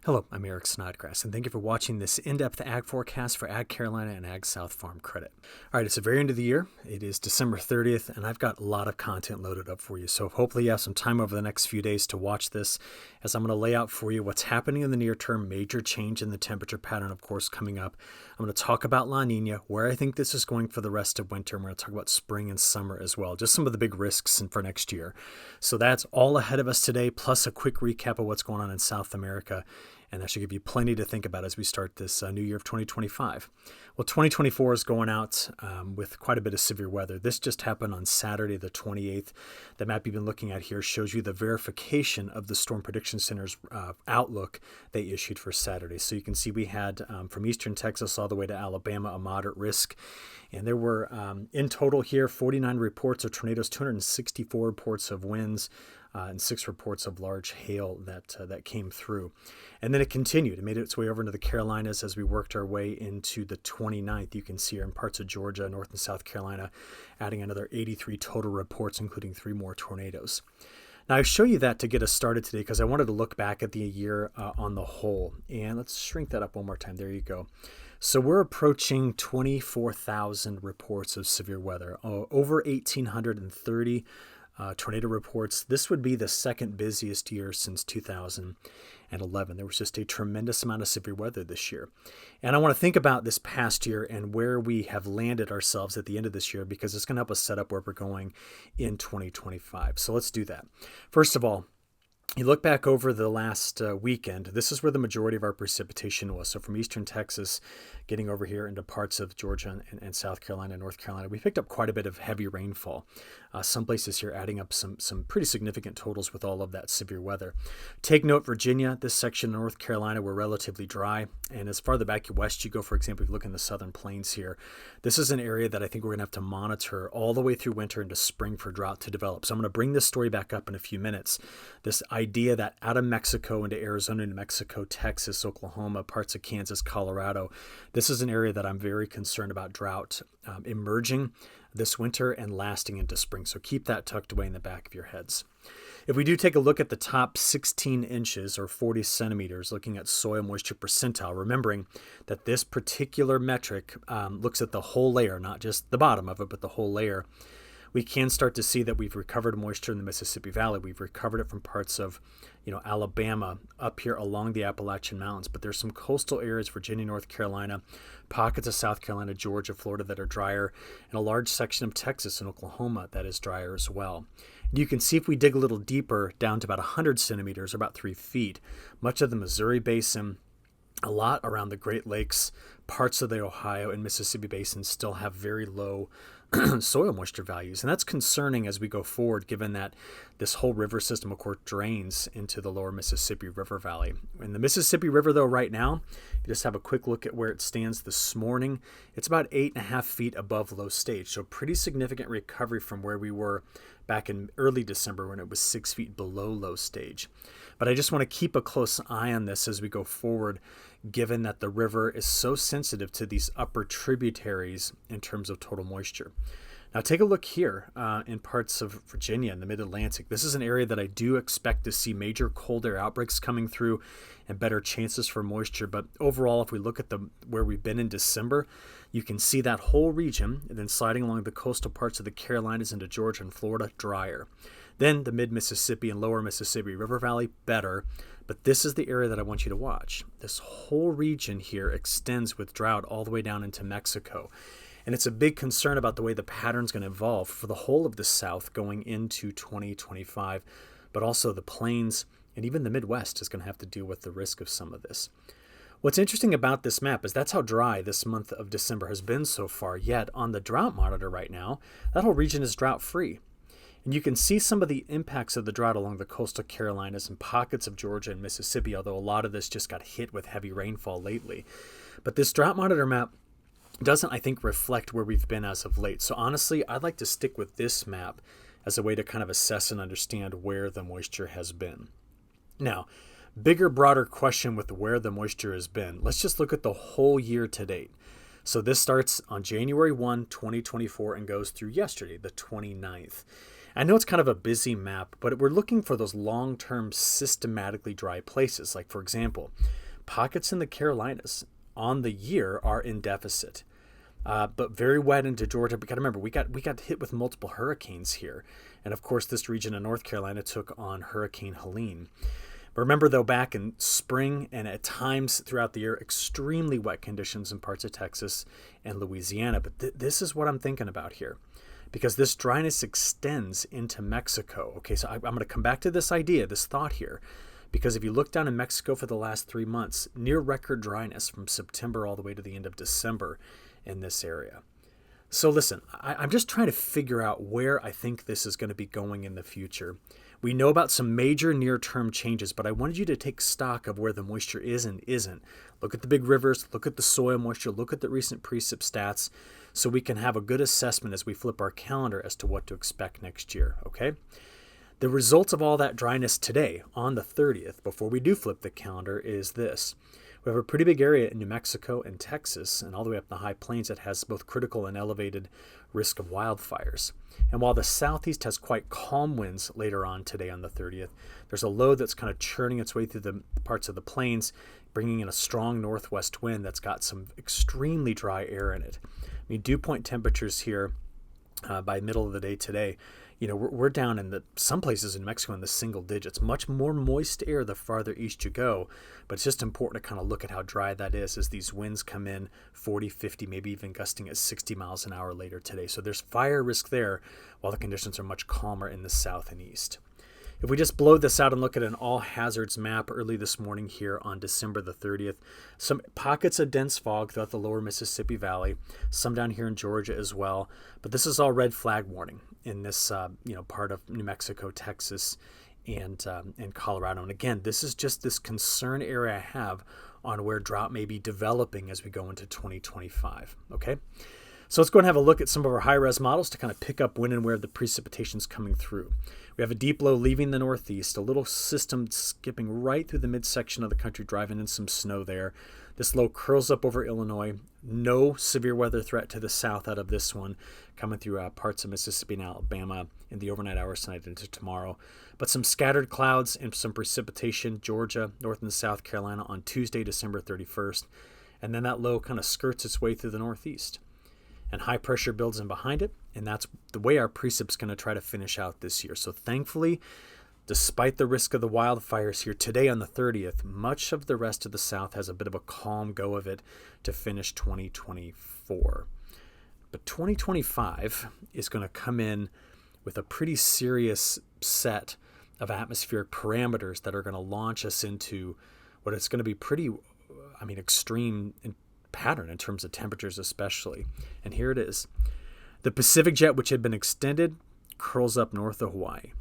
Hello, I'm Eric Snodgrass, and thank you for watching this in-depth ag forecast for Ag Carolina and Ag South Farm Credit. All right, it's the very end of the year. It is December 30th, and I've got a lot of content loaded up for you. So hopefully you have some time over the next few days to watch this, as I'm going to lay out for you what's happening in the near term, major change in the temperature pattern, of course, coming up. I'm going to talk about La Nina, where I think this is going for the rest of winter. I'm going to talk about spring and summer as well, just some of the big risks for next year. So that's all ahead of us today, plus a quick recap of what's going on in South America. And that should give you plenty to think about as we start this new year of 2025. Well, 2024 is going out with quite a bit of severe weather. This just happened on Saturday, the 28th. The map you've been looking at here shows you the verification of the Storm Prediction Center's outlook they issued for Saturday. So you can see we had from eastern Texas all the way to Alabama a moderate risk. And there were, in total here, 49 reports of tornadoes, 264 reports of winds, and 6 reports of large hail that came through. And then it continued. It made its way over into the Carolinas as we worked our way into the 29th. You can see here in parts of Georgia, North and South Carolina, adding another 83 total reports, including 3 more tornadoes. Now, I show you that to get us started today because I wanted to look back at the year on the whole. And let's shrink that up one more time. There you go. So we're approaching 24,000 reports of severe weather, over 1,830 tornado reports. This would be the second busiest year since 2011. There was just a tremendous amount of severe weather this year. And I want to think about this past year and where we have landed ourselves at the end of this year, because it's going to help us set up where we're going in 2025. So let's do that. First of all, you look back over the last weekend, this is where the majority of our precipitation was. So from eastern Texas, getting over here into parts of Georgia and South Carolina, North Carolina, we picked up quite a bit of heavy rainfall. Some places here adding up some pretty significant totals with all of that severe weather. Take note, Virginia, this section of North Carolina were relatively dry. And as farther back west you go, for example, if you look in the southern plains here, this is an area that I think we're going to have to monitor all the way through winter into spring for drought to develop. So I'm going to bring this story back up in a few minutes. This idea that out of Mexico into Arizona, New Mexico, Texas, Oklahoma, parts of Kansas, Colorado, this is an area that I'm very concerned about drought emerging this winter and lasting into spring. So keep that tucked away in the back of your heads. If we do take a look at the top 16 inches or 40 centimeters, looking at soil moisture percentile, remembering that this particular metric looks at the whole layer, not just the bottom of it, but the whole layer, we can start to see that we've recovered moisture in the Mississippi Valley. We've recovered it from parts of, Alabama up here along the Appalachian Mountains. But there's some coastal areas, Virginia, North Carolina, pockets of South Carolina, Georgia, Florida that are drier, and a large section of Texas and Oklahoma that is drier as well. You can see if we dig a little deeper down to about 100 centimeters or about 3 feet, much of the Missouri Basin, a lot around the Great Lakes, parts of the Ohio and Mississippi basins still have very low soil moisture values. And that's concerning as we go forward, given that this whole river system, of course, drains into the lower Mississippi River Valley. In the Mississippi River, though, right now, you just have a quick look at where it stands this morning. It's about 8.5 feet above low stage. So pretty significant recovery from where we were back in early December when it was 6 feet below low stage. But I just want to keep a close eye on this as we go forward, given that the river is so sensitive to these upper tributaries in terms of total moisture. Now take a look here in parts of Virginia and the mid-Atlantic. This is an area that I do expect to see major cold air outbreaks coming through and better chances for moisture. But overall, if we look at where we've been in December, you can see that whole region, and then sliding along the coastal parts of the Carolinas into Georgia and Florida, drier. Then the mid-Mississippi and lower Mississippi River Valley, better. But this is the area that I want you to watch. This whole region here extends with drought all the way down into Mexico. And it's a big concern about the way the pattern's going to evolve for the whole of the South going into 2025, but also the plains and even the Midwest is going to have to deal with the risk of some of this. What's interesting about this map is that's how dry this month of December has been so far, yet on the drought monitor right now, that whole region is drought-free. And you can see some of the impacts of the drought along the coastal Carolinas and pockets of Georgia and Mississippi, although a lot of this just got hit with heavy rainfall lately. But this drought monitor map doesn't, I think, reflect where we've been as of late. So honestly, I'd like to stick with this map as a way to kind of assess and understand where the moisture has been. Now, bigger, broader question with where the moisture has been. Let's just look at the whole year to date. So this starts on January 1, 2024 and goes through yesterday, the 29th. I know it's kind of a busy map, but we're looking for those long-term systematically dry places. Like, for example, pockets in the Carolinas on the year are in deficit. But very wet into Georgia. But got to remember, we got hit with multiple hurricanes here. And of course, this region of North Carolina took on Hurricane Helene. But remember, though, back in spring and at times throughout the year, extremely wet conditions in parts of Texas and Louisiana. But this is what I'm thinking about here, because this dryness extends into Mexico. Okay, so I'm going to come back to this idea, this thought here, because if you look down in Mexico for the last 3 months, near record dryness from September all the way to the end of December in this area. So listen, I'm just trying to figure out where I think this is going to be going in the future. We know about some major near-term changes, but I wanted you to take stock of where the moisture is and isn't. Look at the big rivers, look at the soil moisture, look at the recent precip stats, so we can have a good assessment as we flip our calendar as to what to expect next year, okay? The results of all that dryness today, on the 30th, before we do flip the calendar, is this. We have a pretty big area in New Mexico and Texas, and all the way up in the high plains that has both critical and elevated risk of wildfires. And while the southeast has quite calm winds later on today on the 30th, there's a low that's kind of churning its way through the parts of the plains, bringing in a strong northwest wind that's got some extremely dry air in it. I mean, dew point temperatures here by middle of the day today, we're down in some places in Mexico in the single digits. Much more moist air the farther east you go, but it's just important to kind of look at how dry that is as these winds come in 40, 50, maybe even gusting at 60 miles an hour later today. So there's fire risk there while the conditions are much calmer in the south and east. If we just blow this out and look at an all hazards map early this morning here on December the 30th, some pockets of dense fog throughout the lower Mississippi Valley, some down here in Georgia as well. But this is all red flag warning in this part of New Mexico, Texas, and Colorado. And again, this is just this concern area I have on where drought may be developing as we go into 2025. Okay. So let's go and have a look at some of our high-res models to kind of pick up when and where the precipitation is coming through. We have a deep low leaving the northeast, a little system skipping right through the midsection of the country, driving in some snow there. This low curls up over Illinois. No severe weather threat to the south out of this one, coming through parts of Mississippi and Alabama in the overnight hours tonight into tomorrow. But some scattered clouds and some precipitation, Georgia, North and South Carolina on Tuesday, December 31st. And then that low kind of skirts its way through the northeast. And high pressure builds in behind it, and that's the way our precip's going to try to finish out this year. So thankfully, despite the risk of the wildfires here today on the 30th, much of the rest of the South has a bit of a calm go of it to finish 2024. But 2025 is going to come in with a pretty serious set of atmospheric parameters that are going to launch us into what it's going to be pretty, extreme pattern in terms of temperatures especially. And here it is. The Pacific jet, which had been extended, curls up north of Hawaii,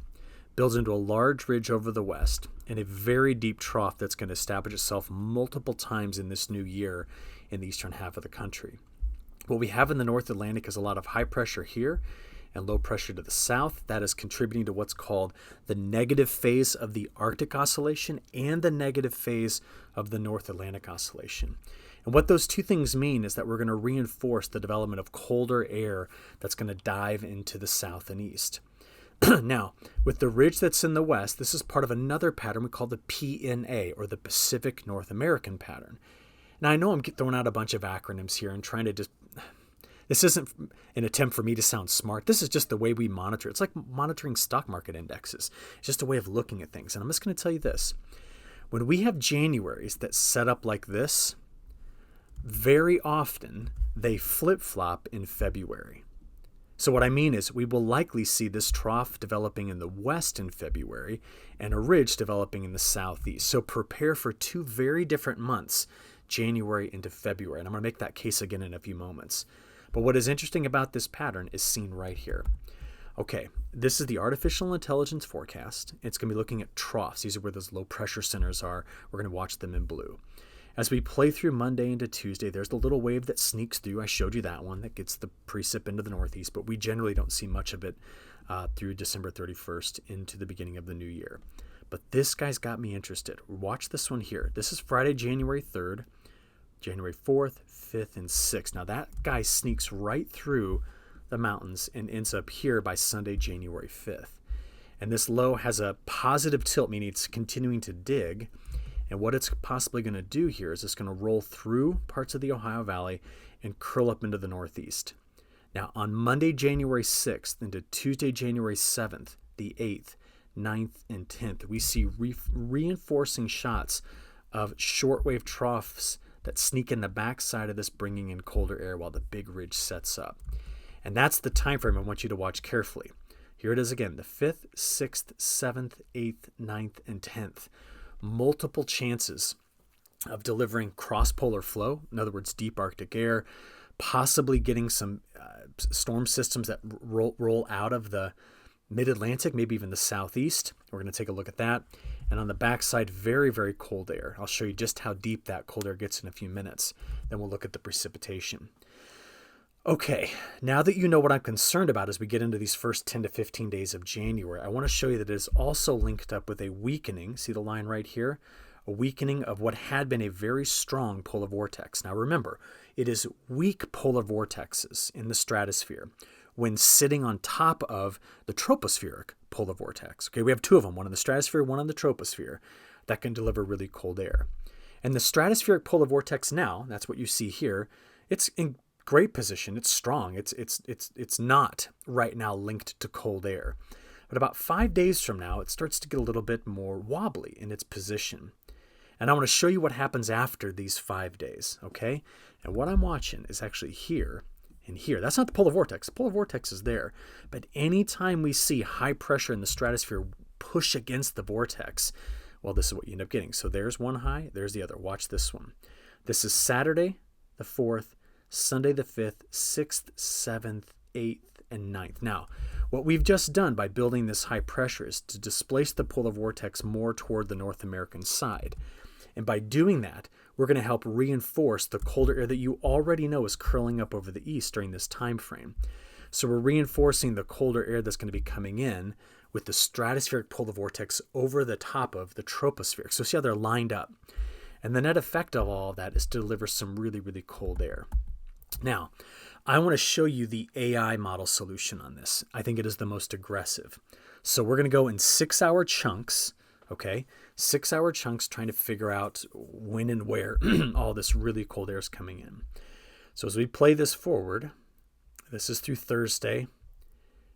builds into a large ridge over the west, and a very deep trough that's going to establish itself multiple times in this new year in the eastern half of the country. What we have in the North Atlantic is a lot of high pressure here and low pressure to the south. That is contributing to what's called the negative phase of the Arctic Oscillation and the negative phase of the North Atlantic Oscillation. And what those two things mean is that we're going to reinforce the development of colder air that's going to dive into the south and east. Now, with the ridge that's in the west, this is part of another pattern we call the PNA, or the Pacific North American pattern. Now, I know I'm throwing out a bunch of acronyms here and trying to this isn't an attempt for me to sound smart. This is just the way we monitor. It's like monitoring stock market indexes. It's just a way of looking at things. And I'm just going to tell you this. When we have Januaries that set up like this, very often they flip-flop in February. So what I mean is we will likely see this trough developing in the west in February and a ridge developing in the southeast. So prepare for two very different months, January into February. And I'm going to make that case again in a few moments. But what is interesting about this pattern is seen right here. Okay, this is the artificial intelligence forecast. It's going to be looking at troughs. These are where those low pressure centers are. We're going to watch them in blue. As we play through Monday into Tuesday, there's the little wave that sneaks through. I showed you that one that gets the precip into the northeast, but we generally don't see much of it through December 31st into the beginning of the new year. But this guy's got me interested. Watch this one here. This is Friday, January 3rd, January 4th, 5th, and 6th. Now that guy sneaks right through the mountains and ends up here by Sunday, January 5th. And this low has a positive tilt, meaning it's continuing to dig. And what it's possibly going to do here is it's going to roll through parts of the Ohio Valley and curl up into the northeast. Now, on Monday, January 6th into Tuesday, January 7th, the 8th, 9th, and 10th, we see reinforcing shots of shortwave troughs that sneak in the backside of this, bringing in colder air while the big ridge sets up. And that's the time frame I want you to watch carefully. Here it is again, the 5th, 6th, 7th, 8th, 9th, and 10th. Multiple chances of delivering cross-polar flow, in other words, deep Arctic air, possibly getting some storm systems that roll out of the mid-Atlantic, maybe even the southeast. We're going to take a look at that. And on the backside, very, very cold air. I'll show you just how deep that cold air gets in a few minutes. Then we'll look at the precipitation. Okay, now that you know what I'm concerned about as we get into these first 10 to 15 days of January, I want to show you that it is also linked up with a weakening. See the line right here? A weakening of what had been a very strong polar vortex. Now remember, it is weak polar vortexes in the stratosphere when sitting on top of the tropospheric polar vortex. Okay, we have two of them, one in the stratosphere, one in the troposphere, that can deliver really cold air. And the stratospheric polar vortex now, that's what you see here, it's in great position, it's strong, it's not right now linked to cold air. But about 5 days from now, it starts to get a little bit more wobbly in its position. And I want to show you what happens after these 5 days, okay? And what I'm watching is actually here and here. That's not the polar vortex. The polar vortex is there. But anytime we see high pressure in the stratosphere push against the vortex, well, this is what you end up getting. So there's one high, there's the other. Watch this one. This is Saturday the 4th, Sunday the 5th, 6th, 7th, 8th, and 9th. Now, what we've just done by building this high pressure is to displace the polar vortex more toward the North American side. And by doing that, we're going to help reinforce the colder air that you already know is curling up over the east during this time frame. So we're reinforcing the colder air that's going to be coming in with the stratospheric polar vortex over the top of the troposphere. So see how they're lined up. And the net effect of all of that is to deliver some really, really cold air. Now, I want to show you the AI model solution on this. I think it is the most aggressive. So we're going to go in 6-hour chunks, okay? 6-hour chunks trying to figure out when and where all this really cold air is coming in. So as we play this forward, this is through Thursday,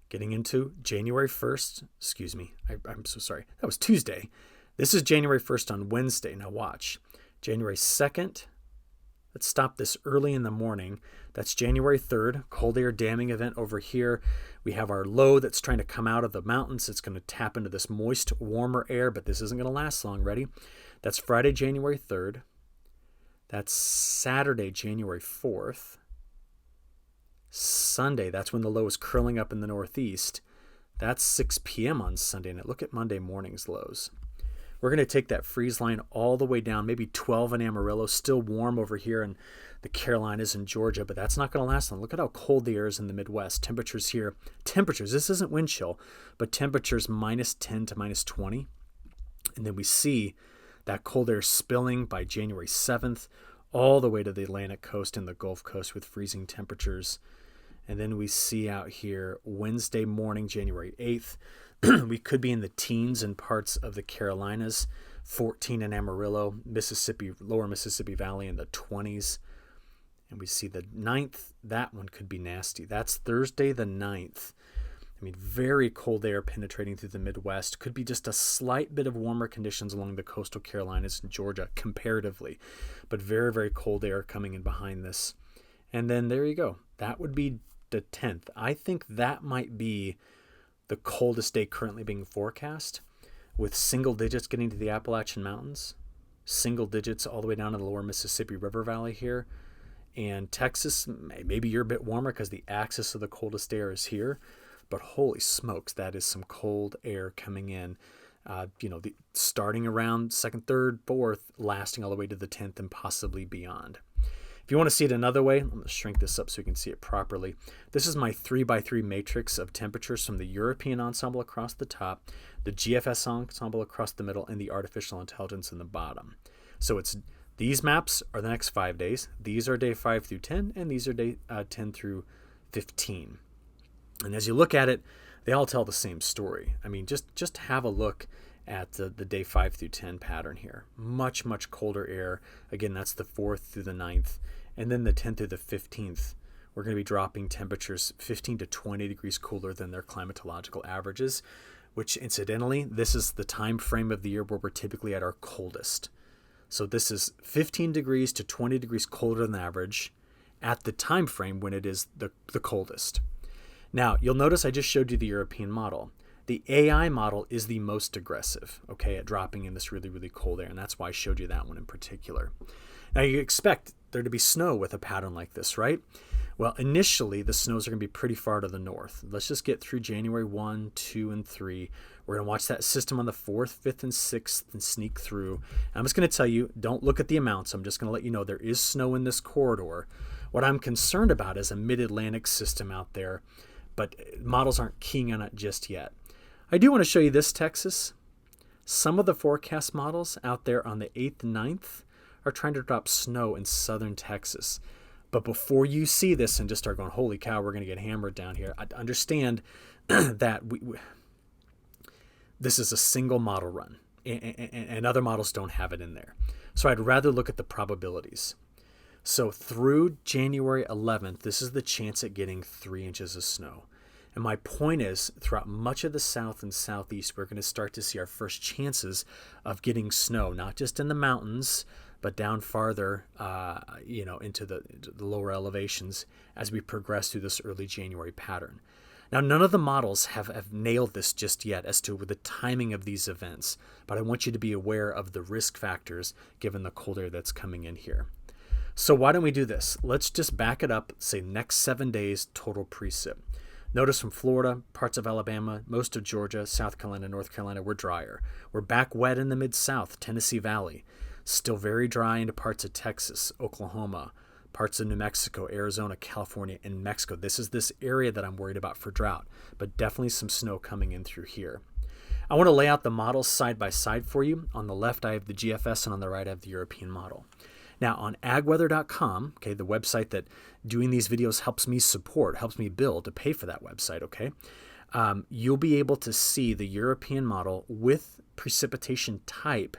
getting into January 1st. Excuse me, I'm so sorry. That was Tuesday. This is January 1st on Wednesday. Now watch. January 2nd. Let's stop this early in the morning. That's January 3rd, cold air damming event over here. We have our low that's trying to come out of the mountains. It's going to tap into this moist, warmer air, but this isn't going to last long. Ready? That's Friday, January 3rd. That's Saturday, January 4th. Sunday, that's when the low is curling up in the northeast. That's 6 p.m. on Sunday. Now look at Monday morning's lows. We're going to take that freeze line all the way down, maybe 12 in Amarillo, still warm over here in the Carolinas and Georgia, but that's not going to last long. Look at how cold the air is in the Midwest. Temperatures here, this isn't wind chill, but temperatures minus 10 to minus 20. And then we see that cold air spilling by January 7th all the way to the Atlantic coast and the Gulf Coast with freezing temperatures. And then we see out here Wednesday morning, January 8th, we could be in the teens in parts of the Carolinas, 14 in Amarillo, Mississippi, lower Mississippi Valley in the 20s. And we see the 9th, that one could be nasty. That's Thursday the 9th. I mean, very cold air penetrating through the Midwest. Could be just a slight bit of warmer conditions along the coastal Carolinas and Georgia comparatively, but very, very cold air coming in behind this. And then there you go. That would be the 10th. I think that might be the coldest day currently being forecast, with single digits getting to the Appalachian Mountains, single digits all the way down to the lower Mississippi River Valley here. And Texas, maybe you're a bit warmer because the axis of the coldest air is here. But holy smokes, that is some cold air coming in, starting around 2nd, 3rd, 4th, lasting all the way to the 10th and possibly beyond. If you want to see it another way, I'm going to shrink this up so you can see it properly. This is my 3x3 matrix of temperatures from the European ensemble across the top, the GFS ensemble across the middle, and the artificial intelligence in the bottom. So these maps are the next 5 days. These are day 5 through 10, and these are day 10 through 15. And as you look at it, they all tell the same story. I mean, just have a look at the day 5 through 10 pattern here. Much, much colder air. Again, that's the 4th through the 9th. And then the 10th through the 15th, we're going to be dropping temperatures 15 to 20 degrees cooler than their climatological averages, which incidentally, this is the time frame of the year where we're typically at our coldest. So this is 15 degrees to 20 degrees colder than average at the time frame when it is the coldest. Now, you'll notice I just showed you the European model. The AI model is the most aggressive, okay, at dropping in this really, really cold air, and that's why I showed you that one in particular. Now, you expect there to be snow with a pattern like this, right? Well, initially, the snows are going to be pretty far to the north. Let's just get through January 1, 2, and 3. We're going to watch that system on the 4th, 5th, and 6th and sneak through. And I'm just going to tell you, don't look at the amounts. I'm just going to let you know there is snow in this corridor. What I'm concerned about is a mid-Atlantic system out there, but models aren't keying on it just yet. I do want to show you this, Texas. Some of the forecast models out there on the 8th and 9th are trying to drop snow in southern Texas. But before you see this and just start going, holy cow, we're going to get hammered down here, I understand that this is a single model run, and other models don't have it in there. So I'd rather look at the probabilities. So through January 11th, this is the chance at getting 3 inches of snow. And my point is, throughout much of the south and southeast, we're going to start to see our first chances of getting snow, not just in the mountains, but down farther, into the lower elevations as we progress through this early January pattern. Now, none of the models have nailed this just yet as to the timing of these events, but I want you to be aware of the risk factors given the cold air that's coming in here. So why don't we do this? Let's just back it up, say next 7 days, total precip. Notice from Florida, parts of Alabama, most of Georgia, South Carolina, North Carolina, we're drier. We're back wet in the Mid-South, Tennessee Valley. Still very dry into parts of Texas, Oklahoma, parts of New Mexico, Arizona, California, and Mexico. This is this area that I'm worried about for drought, but definitely some snow coming in through here. I want to lay out the models side by side for you. On the left, I have the GFS, and on the right, I have the European model. Now, on agweather.com, okay, the website that doing these videos helps me support, helps me build to pay for that website, okay, you'll be able to see the European model with precipitation type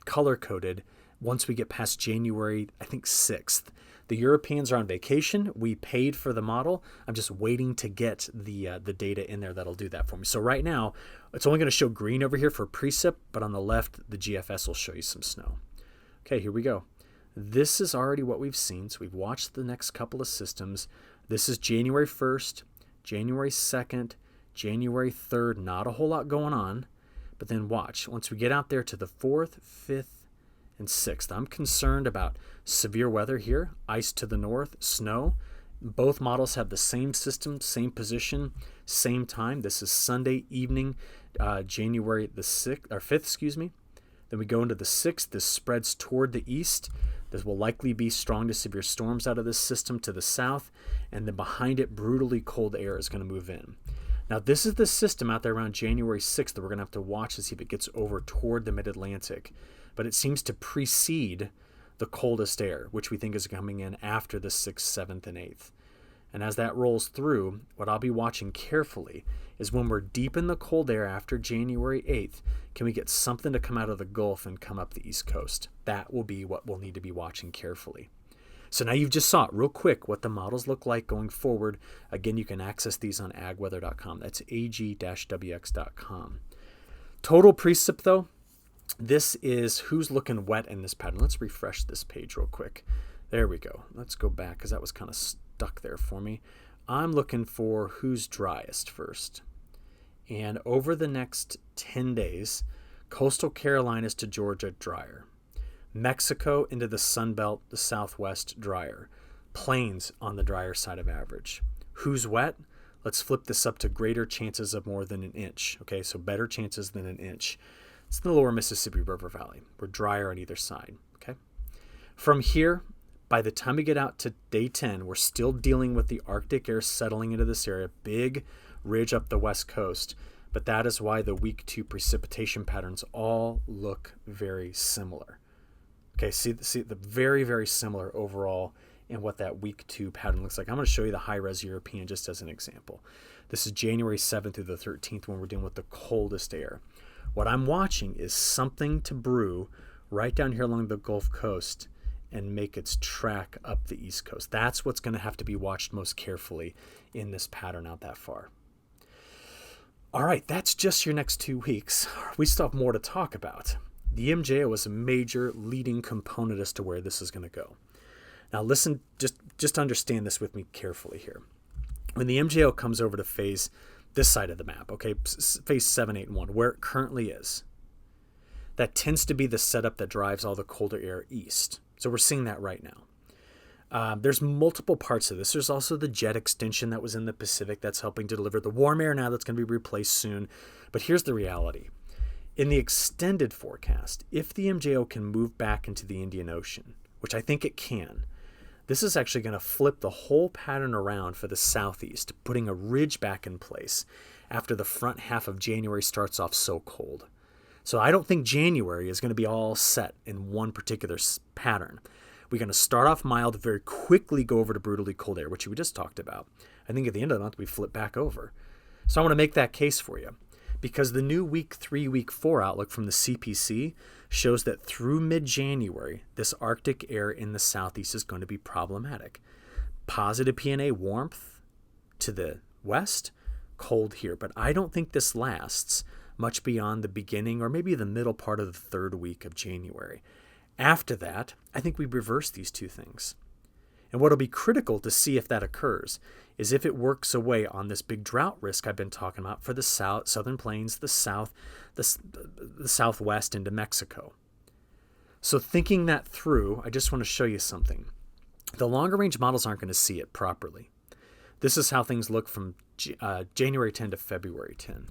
color-coded once we get past January, I think, 6th. The Europeans are on vacation. We paid for the model. I'm just waiting to get the data in there that'll do that for me. So right now, it's only going to show green over here for precip, but on the left, the GFS will show you some snow. Okay, here we go. This is already what we've seen. So we've watched the next couple of systems. This is January 1st, January 2nd, January 3rd. Not a whole lot going on. But then watch. Once we get out there to the 4th, 5th, and 6th, I'm concerned about severe weather here. Ice to the north, snow. Both models have the same system, same position, same time. This is Sunday evening, January the 6th, or 5th, excuse me. Then we go into the 6th. This spreads toward the east. There will likely be strong to severe storms out of this system to the south. And then behind it, brutally cold air is going to move in. Now, this is the system out there around January 6th that we're going to have to watch to see if it gets over toward the mid-Atlantic. But it seems to precede the coldest air, which we think is coming in after the 6th, 7th, and 8th. And as that rolls through, what I'll be watching carefully is when we're deep in the cold air after January 8th, can we get something to come out of the Gulf and come up the East Coast? That will be what we'll need to be watching carefully. So now you've just saw it real quick what the models look like going forward. Again, you can access these on agweather.com. That's ag-wx.com. Total precip, though, this is who's looking wet in this pattern. Let's refresh this page real quick. There we go. Let's go back because that was kind of stuck there for me. I'm looking for who's driest first. And over the next 10 days, coastal Carolinas to Georgia, drier. Mexico into the Sun Belt, the Southwest, drier. Plains on the drier side of average. Who's wet? Let's flip this up to greater chances of more than an inch. Okay, so better chances than an inch. It's the lower Mississippi River Valley. We're drier on either side. Okay. From here, by the time we get out to day 10, we're still dealing with the Arctic air settling into this area. Big ridge up the west coast. But that is why the week 2 precipitation patterns all look very similar. Okay, see the very, very similar overall and what that week 2 pattern looks like. I'm going to show you the high-res European just as an example. This is January 7th through the 13th when we're dealing with the coldest air. What I'm watching is something to brew right down here along the Gulf Coast and make its track up the East Coast. That's what's going to have to be watched most carefully in this pattern out that far. All right, that's just your next 2 weeks. We still have more to talk about. The MJO is a major leading component as to where this is going to go. Now listen, just understand this with me carefully here. When the MJO comes over to phase this side of the map, okay, phase 781, where it currently is, that tends to be the setup that drives all the colder air east. So we're seeing that right now. There's multiple parts of this. There's also the jet extension that was in the Pacific that's helping to deliver the warm air now that's going to be replaced soon. But here's the reality. In the extended forecast, if the MJO can move back into the Indian Ocean, which I think it can, this is actually going to flip the whole pattern around for the southeast, putting a ridge back in place after the front half of January starts off so cold. So I don't think January is going to be all set in one particular pattern. We're going to start off mild, very quickly go over to brutally cold air, which we just talked about. I think at the end of the month, we flip back over. So I want to make that case for you because the new week 3, week 4 outlook from the CPC shows that through mid-January, this Arctic air in the southeast is going to be problematic. Positive PNA warmth to the west, cold here. But I don't think this lasts much beyond the beginning or maybe the middle part of the 3rd week of January. After that, I think we reverse these 2 things. And what will be critical to see if that occurs is if it works away on this big drought risk I've been talking about for the southern plains, the south, the southwest into Mexico. So thinking that through, I just want to show you something. The longer range models aren't going to see it properly. This is how things look from January 10 to February 10.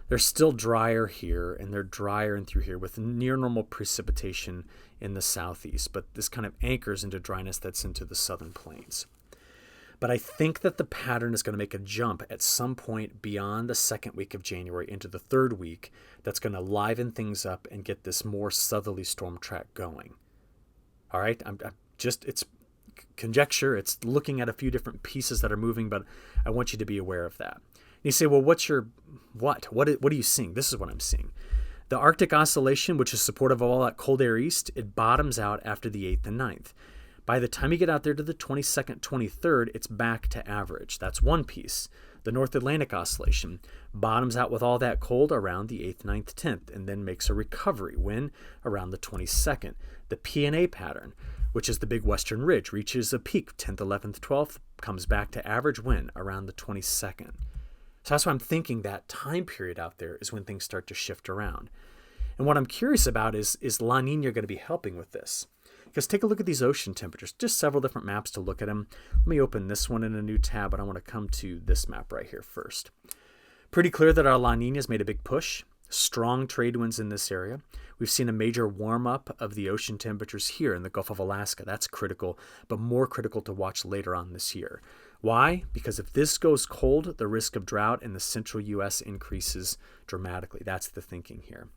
They're still drier here, and they're drier in through here with near normal precipitation in the southeast, but this kind of anchors into dryness that's into the southern plains. But I think that the pattern is going to make a jump at some point beyond the 2nd week of January into the 3rd week that's going to liven things up and get this more southerly storm track going. All right? It's conjecture. It's looking at a few different pieces that are moving, but I want you to be aware of that. You say, well, what are you seeing? This is what I'm seeing. The Arctic Oscillation, which is supportive of all that cold air east, it bottoms out after the 8th and 9th. By the time you get out there to the 22nd, 23rd, it's back to average. That's one piece. The North Atlantic Oscillation bottoms out with all that cold around the 8th, 9th, 10th, and then makes a recovery when around the 22nd. The PNA pattern, which is the big western ridge, reaches a peak 10th, 11th, 12th, comes back to average when around the 22nd. So that's why I'm thinking that time period out there is when things start to shift around. And what I'm curious about is La Nina going to be helping with this? Because take a look at these ocean temperatures, just several different maps to look at them. Let me open this one in a new tab, but I want to come to this map right here first. Pretty clear that our La Nina's made a big push. Strong trade winds in this area. We've seen a major warm-up of the ocean temperatures here in the Gulf of Alaska. That's critical, but more critical to watch later on this year. Why? Because if this goes cold, the risk of drought in the central U.S. increases dramatically. That's the thinking here.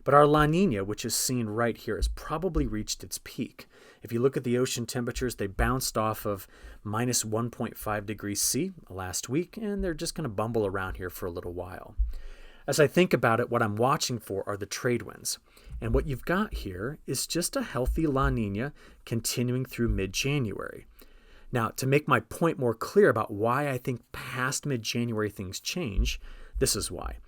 But our La Nina, which is seen right here, has probably reached its peak. If you look at the ocean temperatures, they bounced off of minus 1.5 degrees C last week, and they're just going to bumble around here for a little while. As I think about it, what I'm watching for are the trade winds. And what you've got here is just a healthy La Nina continuing through mid-January. Now, to make my point more clear about why I think past mid-January things change, this is why.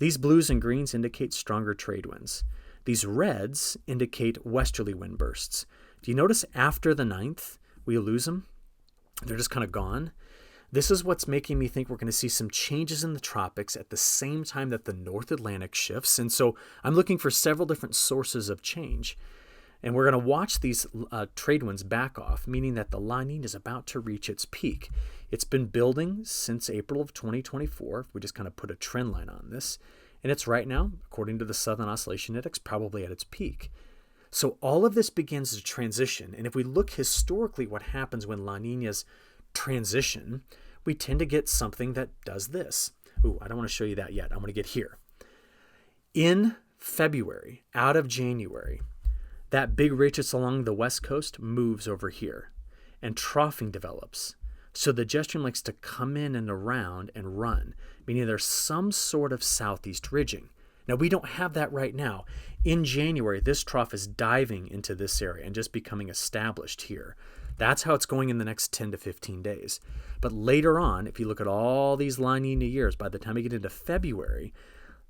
These blues and greens indicate stronger trade winds. These reds indicate westerly wind bursts. Do you notice after the 9th, we lose them? They're just kind of gone. This is what's making me think we're going to see some changes in the tropics at the same time that the North Atlantic shifts. And so I'm looking for several different sources of change. And we're going to watch these trade winds back off, meaning that the La Nina is about to reach its peak. It's been building since April of 2024. We just kind of put a trend line on this. And it's right now, according to the Southern Oscillation Index, probably at its peak. So all of this begins to transition. And if we look historically what happens when La Ninas transition, we tend to get something that does this. Ooh, I don't want to show you that yet. I'm going to get here. In February, out of January, that big ridge that's along the west coast moves over here. and troughing develops. So the jet stream likes to come in and around and run, meaning there's some sort of southeast ridging. Now, we don't have that right now. In January, this trough is diving into this area and just becoming established here. That's how it's going in the next 10 to 15 days. But later on, if you look at all these La Nina years, by the time we get into February,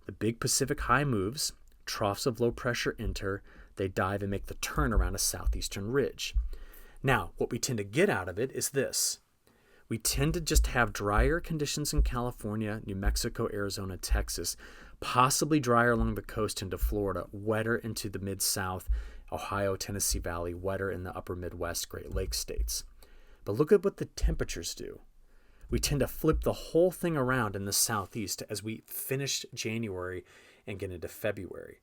the big Pacific high moves, troughs of low pressure enter, they dive and make the turn around a southeastern ridge. Now, what we tend to get out of it is this. We tend to just have drier conditions in California, New Mexico, Arizona, Texas, possibly drier along the coast into Florida, wetter into the Mid-South, Ohio, Tennessee Valley, wetter in the upper Midwest, Great Lakes states. But look at what the temperatures do. We tend to flip the whole thing around in the southeast as we finish January and get into February.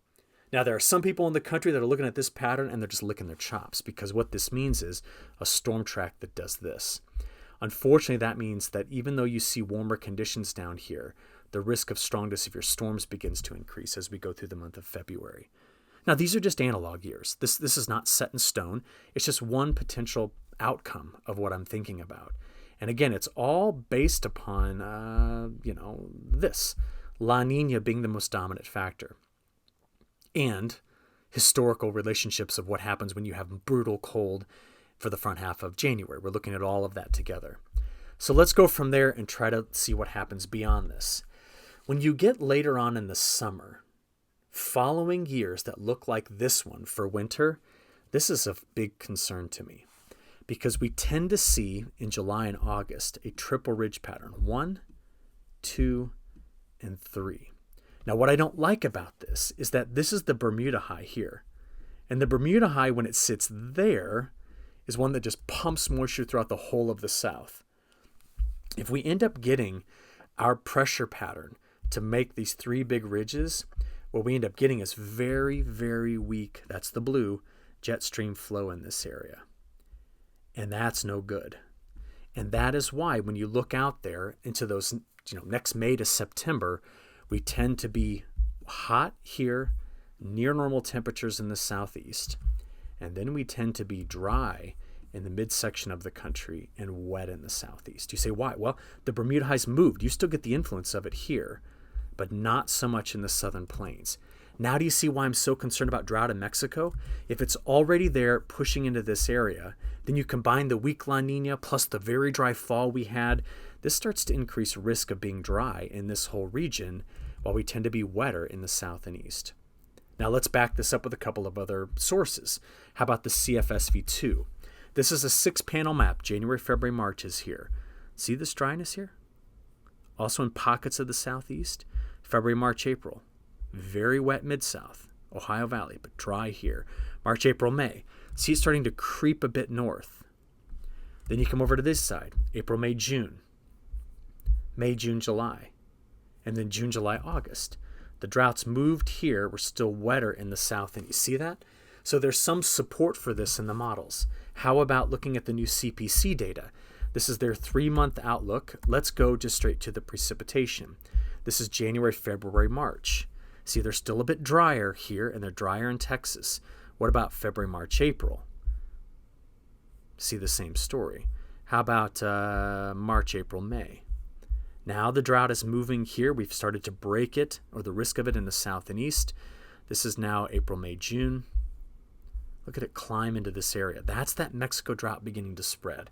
Now, there are some people in the country that are looking at this pattern and they're just licking their chops, because what this means is a storm track that does this. Unfortunately, that means that even though you see warmer conditions down here, the risk of strong to severe storms begins to increase as we go through the month of February. Now, these are just analog years. This is not set in stone. It's just one potential outcome of what I'm thinking about. And again, it's all based upon, this, La Nina being the most dominant factor. And historical relationships of what happens when you have brutal cold for the front half of January. We're looking at all of that together. So let's go from there and try to see what happens beyond this. When you get later on in the summer, following years that look like this one for winter, this is a big concern to me, because we tend to see in July and August a triple ridge pattern, 1, 2, and 3. Now, what I don't like about this is that this is the Bermuda high here. And the Bermuda high, when it sits there, is one that just pumps moisture throughout the whole of the South. If we end up getting our pressure pattern to make these 3 big ridges, what we end up getting is very, very weak, that's the blue, jet stream flow in this area. And that's no good. And that is why when you look out there into those, next May to September, we tend to be hot here, near normal temperatures in the southeast. And then we tend to be dry in the midsection of the country and wet in the southeast. You say, why? Well, the Bermuda high's moved. You still get the influence of it here, but not so much in the southern plains. Now do you see why I'm so concerned about drought in Mexico? If it's already there pushing into this area, then you combine the weak La Nina plus the very dry fall we had, this starts to increase risk of being dry in this whole region, while we tend to be wetter in the south and east. Now let's back this up with a couple of other sources. How about the CFSV2? This is a 6-panel map. January, February, March is here. See this dryness here? Also in pockets of the southeast. February, March, April. Very wet mid-south, Ohio Valley, but dry here. March, April, May. See it starting to creep a bit north. Then you come over to this side. April, May, June. May, June, July. And then June, July, August. The droughts moved here. We're still wetter in the south. And you see that? So there's some support for this in the models. How about looking at the new CPC data? This is their 3-month outlook. Let's go just straight to the precipitation. This is January, February, March. See, they're still a bit drier here, and they're drier in Texas. What about February, March, April? See the same story. How about March, April, May? Now the drought is moving here. We've started to break it, or the risk of it, in the south and east. This is now April, May, June. Look at it climb into this area. That's that Mexico drought beginning to spread.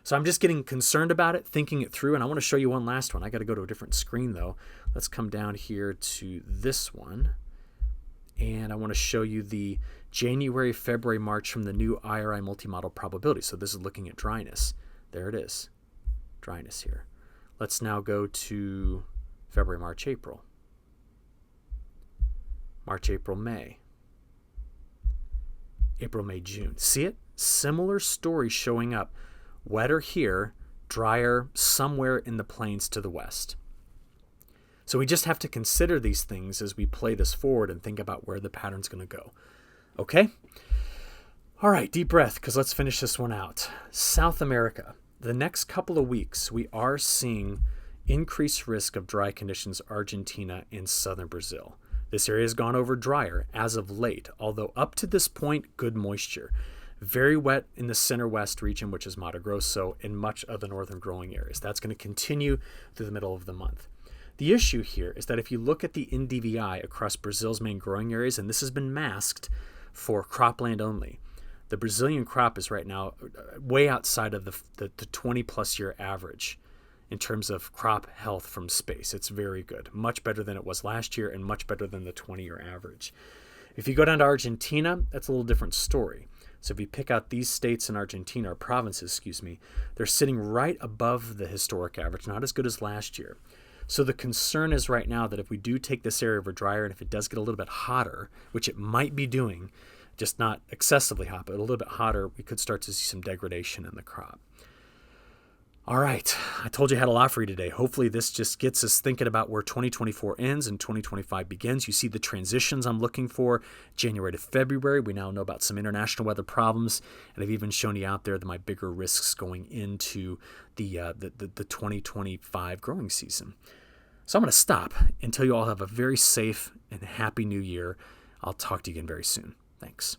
So I'm just getting concerned about it, thinking it through, and I want to show you one last one. I got to go to a different screen, though. Let's come down here to this one, and I want to show you the January, February, March from the new IRI multi-model probability. So this is looking at dryness. There it is, dryness here. Let's now go to February, March, April. March, April, May. April, May, June. See it? Similar story showing up. Wetter here, drier somewhere in the plains to the west. So we just have to consider these things as we play this forward and think about where the pattern's going to go. Okay? All right, deep breath, because let's finish this one out. South America. The next couple of weeks, we are seeing increased risk of dry conditions Argentina and southern Brazil. This area has gone over drier as of late, although up to this point, good moisture. Very wet in the center west region, which is Mato Grosso, and much of the northern growing areas. That's going to continue through the middle of the month. The issue here is that if you look at the NDVI across Brazil's main growing areas, and this has been masked for cropland only, the Brazilian crop is right now way outside of the 20-plus year average in terms of crop health from space. It's very good, much better than it was last year and much better than the 20-year average. If you go down to Argentina, that's a little different story. So if you pick out these states in Argentina, or provinces, they're sitting right above the historic average, not as good as last year. So the concern is right now that if we do take this area over drier, and if it does get a little bit hotter, which it might be doing, just not excessively hot, but a little bit hotter, we could start to see some degradation in the crop. All right, I told you I had a lot for you today. Hopefully this just gets us thinking about where 2024 ends and 2025 begins. You see the transitions I'm looking for, January to February. We now know about some international weather problems, and I've even shown you out there my bigger risks going into the 2025 growing season. So I'm going to stop until you all have a very safe and happy new year. I'll talk to you again very soon. Thanks.